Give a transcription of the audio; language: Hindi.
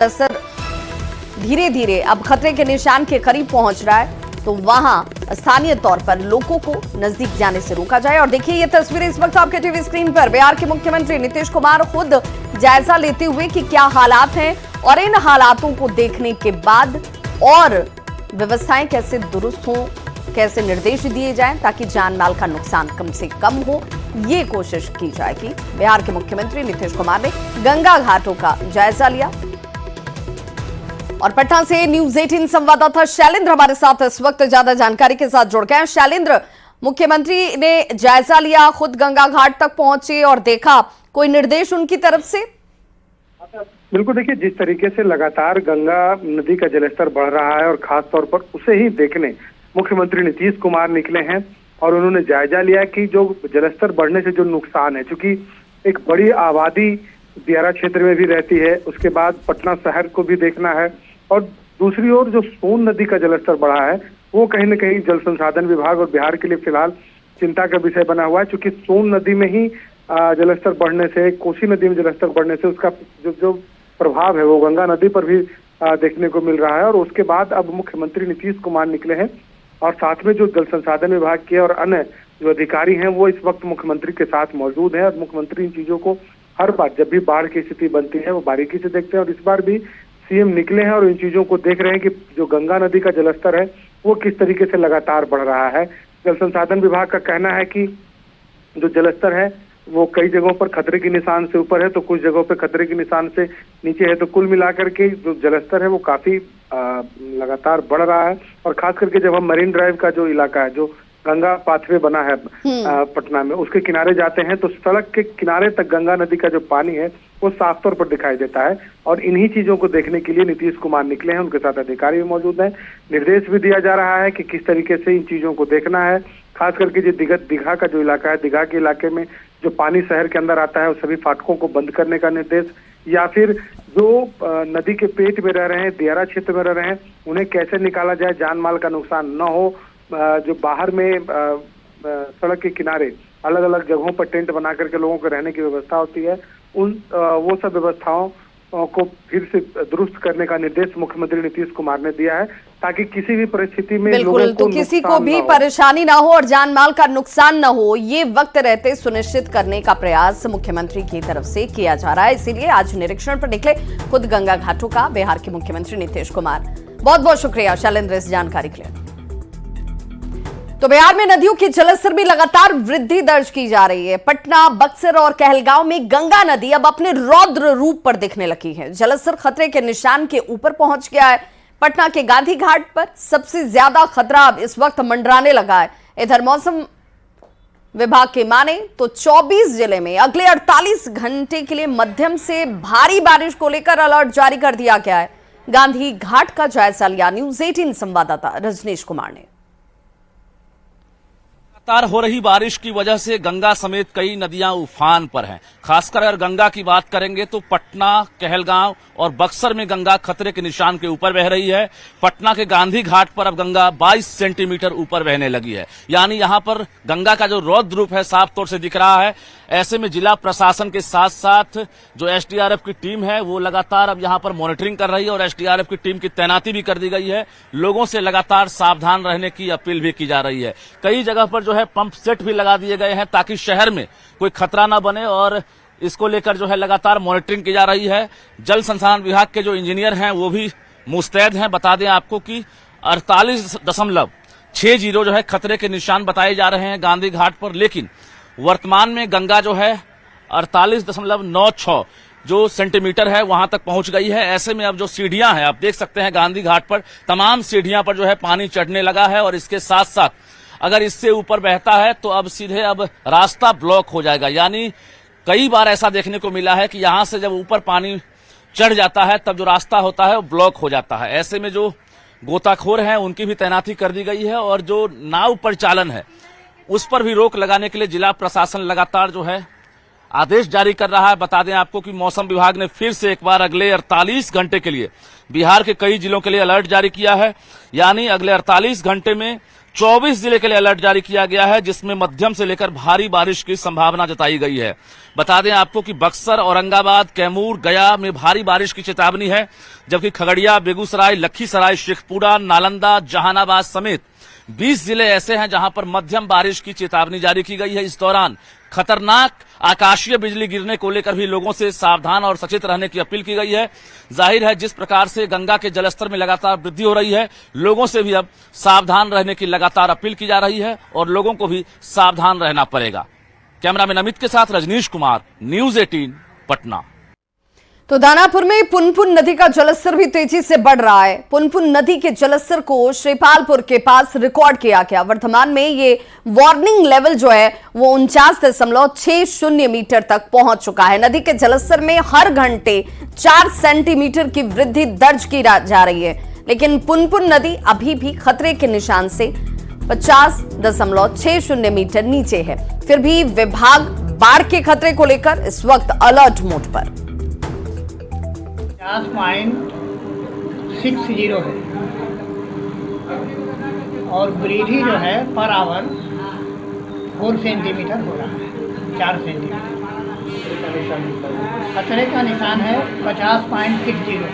असर धीरे धीरे अब खतरे के निशान के करीब पहुंच रहा है, तो वहां स्थानीय तौर पर लोगों को नजदीक जाने से रोका जाए। और देखिए ये तस्वीरें इस वक्त आपके टीवी स्क्रीन पर। बिहार के मुख्यमंत्री नीतीश कुमार खुद जायजा लेते हुए कि क्या हालात हैं और इन हालातों को देखने के बाद और व्यवस्थाएं कैसे दुरुस्त हों, कैसे निर्देश दिए जाएं ताकि जान माल का नुकसान कम से कम हो, ये कोशिश की जाएगी। बिहार के मुख्यमंत्री नीतीश कुमार ने गंगा घाटों का जायजा लिया। और पटना से न्यूज 18 संवाददाता शैलेंद्र हमारे साथ इस वक्त ज्यादा जानकारी के साथ जुड़ गए हैं। शैलेंद्र, मुख्यमंत्री ने जायजा लिया, खुद गंगा घाट तक पहुंचे और देखा, कोई निर्देश उनकी तरफ से? बिल्कुल, देखिए जिस तरीके से लगातार गंगा नदी का जलस्तर बढ़ रहा है और खास तौर पर उसे ही देखने मुख्यमंत्री नीतीश कुमार निकले हैं और उन्होंने जायजा लिया कि जो जलस्तर बढ़ने से जो नुकसान है, क्योंकि एक बड़ी आबादी दियारा क्षेत्र में भी रहती है, उसके बाद पटना शहर को भी देखना है और दूसरी ओर जो सोन नदी का जलस्तर बढ़ा है वो कहीं न कहीं जल संसाधन विभाग और बिहार के लिए फिलहाल चिंता का विषय बना हुआ है, क्योंकि सोन नदी में ही जलस्तर बढ़ने से, कोसी नदी में जलस्तर बढ़ने से उसका जो प्रभाव है वो गंगा नदी पर भी देखने को मिल रहा है। और उसके बाद अब मुख्यमंत्री नीतीश कुमार निकले हैं और साथ में जो जल संसाधन विभाग के और अन्य जो अधिकारी हैं वो इस वक्त मुख्यमंत्री के साथ मौजूद हैं और मुख्यमंत्री इन चीजों को हर बार जब भी बाढ़ की स्थिति बनती है वो बारीकी से देखते हैं और इस बार भी सीएम निकले हैं और इन चीजों को देख रहे हैं कि जो गंगा नदी का जलस्तर है वो किस तरीके से लगातार बढ़ रहा है। जल संसाधन विभाग का कहना है कि जो जलस्तर है वो कई जगहों पर खतरे के निशान से ऊपर है, तो कुछ जगहों पर खतरे के निशान से नीचे है, तो कुल मिलाकर के जो जलस्तर है वो काफी लगातार बढ़ रहा है। और खास करके जब हम मरीन ड्राइव का जो इलाका है, जो गंगा पाथवे बना है पटना में, उसके किनारे जाते हैं तो सड़क के किनारे तक गंगा नदी का जो पानी है वो साफ तौर पर दिखाई देता है। और इन्हीं चीजों को देखने के लिए नीतीश कुमार निकले हैं, उनके साथ अधिकारी भी मौजूद हैं। निर्देश भी दिया जा रहा है कि किस तरीके से इन चीजों को देखना है। खास करके जो दीघा का जो इलाका है, दीघा के इलाके में जो पानी शहर के अंदर आता है उस सभी फाटकों को बंद करने का निर्देश, या फिर जो नदी के पेट में रह रहे हैं, दियारा क्षेत्र में रह रहे हैं, उन्हें कैसे निकाला जाए, जान माल का नुकसान न हो। जो बाहर में सड़क के किनारे अलग अलग जगहों पर टेंट बना करके लोगों को रहने की व्यवस्था होती है, वो सब व्यवस्थाओं को फिर से दुरुस्त करने का निर्देश मुख्यमंत्री नीतीश कुमार ने दिया है, ताकि किसी भी परिस्थिति में बिल्कुल तो किसी को भी परेशानी ना हो और जान माल का नुकसान ना हो, ये वक्त रहते सुनिश्चित करने का प्रयास मुख्यमंत्री की तरफ से किया जा रहा है। इसीलिए आज निरीक्षण पर निकले खुद गंगा घाटों का बिहार के मुख्यमंत्री नीतीश कुमार। बहुत बहुत शुक्रिया शैलेंद्र इस जानकारी के लिए। तो बिहार में नदियों के जलस्तर में लगातार वृद्धि दर्ज की जा रही है। पटना, बक्सर और कहलगांव में गंगा नदी अब अपने रौद्र रूप पर दिखने लगी है। जलस्तर खतरे के निशान के ऊपर पहुंच गया है। पटना के गांधी घाट पर सबसे ज्यादा खतरा अब इस वक्त मंडराने लगा है। इधर मौसम विभाग के माने तो 24 जिले में अगले 48 घंटे के लिए मध्यम से भारी बारिश को लेकर अलर्ट जारी कर दिया गया है। गांधी घाट का जायजा लिया न्यूज 18 संवाददाता रजनीश कुमार ने। लगातार हो रही बारिश की वजह से गंगा समेत कई नदियां उफान पर हैं। खासकर अगर गंगा की बात करेंगे तो पटना, कहलगांव और बक्सर में गंगा खतरे के निशान के ऊपर बह रही है। पटना के गांधी घाट पर अब गंगा 22 सेंटीमीटर ऊपर बहने लगी है, यानी यहां पर गंगा का जो रौद्र रूप है साफ तौर से दिख रहा है। ऐसे में जिला प्रशासन के साथ साथ जो एसडीआरएफ की टीम है वो लगातार अब यहां पर मॉनिटरिंग कर रही है और एसडीआरएफ की टीम की तैनाती भी कर दी गई है। लोगों से लगातार सावधान रहने की अपील भी की जा रही है। कई जगह पर जो है पंप सेट भी लगा दिए गए हैं ताकि शहर में कोई खतरा ना बने और इसको लेकर जो है लगातार मॉनिटरिंग की जा रही है। जल संसाधन विभाग के जो इंजीनियर हैं वो भी मुस्तैद हैं। बता दें आपको कि 48.60 जो है खतरे के निशान बताए जा रहे हैं गांधी घाट पर, लेकिन वर्तमान में गंगा जो है 48.96 जो सेंटीमीटर है वहां तक पहुंच गई है। ऐसे में अब जो सीढ़ियां हैं आप देख सकते हैं गांधी घाट पर, तमाम सीढ़ियां पर जो है पानी चढ़ने लगा है और इसके साथ साथ अगर इससे ऊपर बहता है तो अब सीधे अब रास्ता ब्लॉक हो जाएगा। यानी कई बार ऐसा देखने को मिला है कि यहां से जब ऊपर पानी चढ़ जाता है तब जो रास्ता होता है वो ब्लॉक हो जाता है। ऐसे में जो गोताखोर हैं उनकी भी तैनाती कर दी गई है और जो नाव परिचालन है उस पर भी रोक लगाने के लिए जिला प्रशासन लगातार जो है आदेश जारी कर रहा है। बता दें आपको कि मौसम विभाग ने फिर से एक बार अगले 48 घंटे के लिए बिहार के कई जिलों के लिए अलर्ट जारी किया है, यानी अगले 48 घंटे में 24 जिले के लिए अलर्ट जारी किया गया है, जिसमें मध्यम से लेकर भारी बारिश की संभावना जताई गई है। बता दें आपको कि बक्सर, औरंगाबाद, कैमूर, गया में भारी बारिश की चेतावनी है, जबकि खगड़िया, बेगूसराय, लखीसराय, शेखपुरा, नालंदा, जहानाबाद समेत 20 जिले ऐसे हैं जहां पर मध्यम बारिश की चेतावनी जारी की गई है। इस दौरान खतरनाक आकाशीय बिजली गिरने को लेकर भी लोगों से सावधान और सचेत रहने की अपील की गई है। जाहिर है, जिस प्रकार से गंगा के जलस्तर में लगातार वृद्धि हो रही है, लोगों से भी अब सावधान रहने की लगातार अपील की जा रही है और लोगों को भी सावधान रहना पड़ेगा। कैमरामैन अमित के साथ रजनीश कुमार, न्यूज 18 पटना। तो दानापुर में पुनपुन नदी का जलस्तर भी तेजी से बढ़ रहा है। पुनपुन नदी के जलस्तर को श्रीपालपुर के पास रिकॉर्ड किया गया। वर्तमान में ये वार्निंग लेवल जो है वो 49.60 मीटर तक पहुंच चुका है। नदी के जलस्तर में हर घंटे 4 सेंटीमीटर की वृद्धि दर्ज की जा रही है, लेकिन पुनपुन नदी अभी भी खतरे के निशान से 50.60 मीटर नीचे है। फिर भी विभाग बाढ़ के खतरे को लेकर इस वक्त अलर्ट मोड पर। 50.60 है और वृद्धि जो है पर आवर 4 सेंटीमीटर हो रहा है, 4 सेंटीमीटर। खतरे का निशान है 50.60।